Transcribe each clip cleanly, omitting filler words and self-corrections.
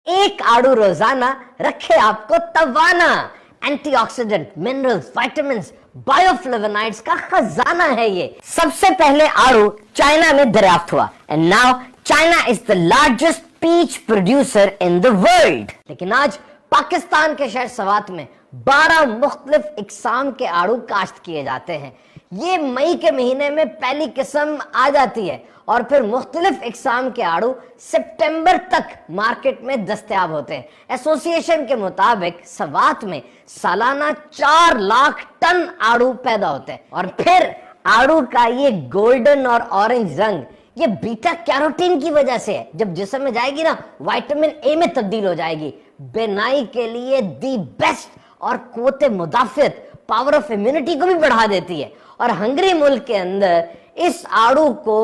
एक आड़ू रोजाना रखे आपको तवाना। एंटीऑक्सीडेंट, मिनरल्स, विटामिन्स, बायोफ्लेवोनाइड्स का खजाना है ये। सबसे पहले आड़ू चाइना में दरियाफ्त हुआ and now China is the largest peach producer in the world. लेकिन आज पाकिस्तान के शहर सवात में 12 मुख्तलिफ इकसाम के आड़ू काश्त किए जाते हैं। ये मई के महीने में पहली किस्म आ जाती है और फिर मुख्तलिफ इकसाम के आड़ू सितंबर तक मार्केट में दस्तयाब होते हैं। एसोसिएशन के मुताबिक सवात में सालाना 4 लाख टन आड़ू पैदा होते हैं। और फिर आड़ू का ये गोल्डन और ऑरेंज रंग ये बीटा कैरोटीन की वजह से है। जब जिस्म में जाएगी ना, विटामिन ए में तब्दील हो जाएगी। बेनाई के लिए दी बेस्ट और कुव्वत मुदाफियत, पावर ऑफ इम्यूनिटी को भी बढ़ा देती है। और हंगरी मुल्क के अंदर इस आड़ू को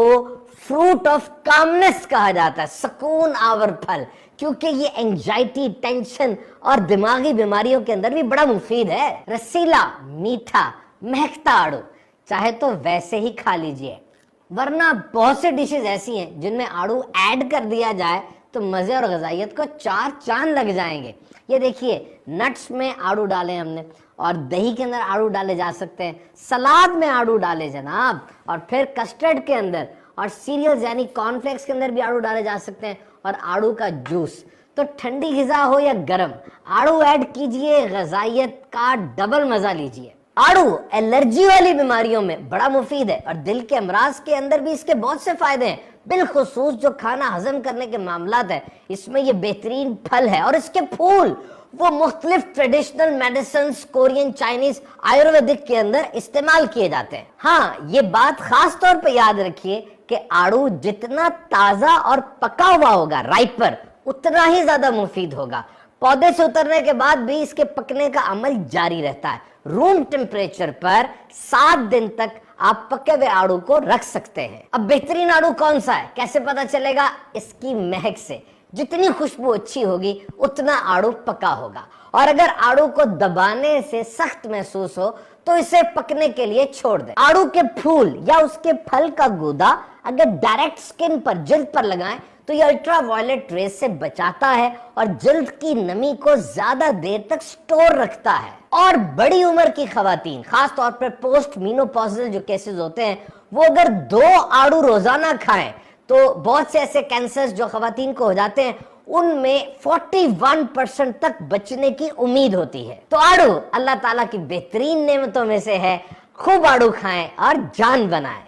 फ्रूट ऑफ कामनेस कहा जाता है, सुकून आवर फल, क्योंकि ये एंजाइटी, टेंशन और दिमागी बीमारियों के अंदर भी बड़ा मुफीद है। रसीला, मीठा, महकता आड़ू चाहे तो वैसे ही खा लीजिए, वरना बहुत से डिशेस ऐसी हैं जिनमें आड़ू ऐड कर दिया जाए तो मजे और गजाइत को 4 चांद लग जाएंगे। ये देखिए, नट्स में आड़ू डाले हमने, और दही के अंदर आड़ू डाले जा सकते हैं, सलाद में आड़ू डाले जनाब, और फिर कस्टर्ड के अंदर, और सीरियल्स यानी कॉर्नफ्लेक्स के अंदर भी आड़ू डाले जा सकते हैं, और आड़ू का जूस। तो ठंडी ग़िज़ा हो या गर्म, आड़ू ऐड कीजिए, गजाइत का डबल मजा लीजिए। आड़ू एलर्जी वाली बीमारियों में बड़ा मुफीद है और दिल के अमराज के अंदर भी इसके बहुत से फायदे हैं। बिलखुसूस जो खाना हजम करने के मामलात है, इसमें ये बेहतरीन फल है। और इसके फूल वो मुख्तलिफ traditional medicine, Korean, Chinese, Ayurvedic के अंदर इस्तेमाल किए जाते हैं। हाँ, ये बात खास तौर पर याद रखिए कि आड़ू जितना ताजा और पका हुआ होगा, राइपर, उतना ही ज्यादा मुफीद होगा। पौधे से उतरने के बाद भी इसके पकने का अमल जारी रहता है। रूम टेम्परेचर पर 7 दिन तक आप पके हुए आड़ू को रख सकते हैं। अब बेहतरीन आड़ू कौन सा है, कैसे पता चलेगा? इसकी महक से। जितनी खुशबू अच्छी होगी उतना आड़ू पका होगा। और अगर आड़ू को दबाने से सख्त महसूस हो तो इसे पकने के लिए छोड़ दें। आड़ू के फूल या उसके फल का गूदा अगर डायरेक्ट स्किन पर, जिल्द पर लगाएं तो ये अल्ट्रावायलेट रेज से बचाता है और जिल्द की नमी को ज्यादा देर तक स्टोर रखता है। और बड़ी उम्र की खवातीन, खास तौर पर पोस्ट मीनोपॉजल जो केसेस होते हैं, वो अगर 2 आड़ू रोजाना खाएं तो बहुत से ऐसे कैंसर्स जो खवातीन को हो जाते हैं उनमें 41% तक बचने की उम्मीद होती है। तो आड़ू अल्लाह ताला की बेहतरीन नेमतों में से है। खूब आड़ू खाएं और जान बनाएं।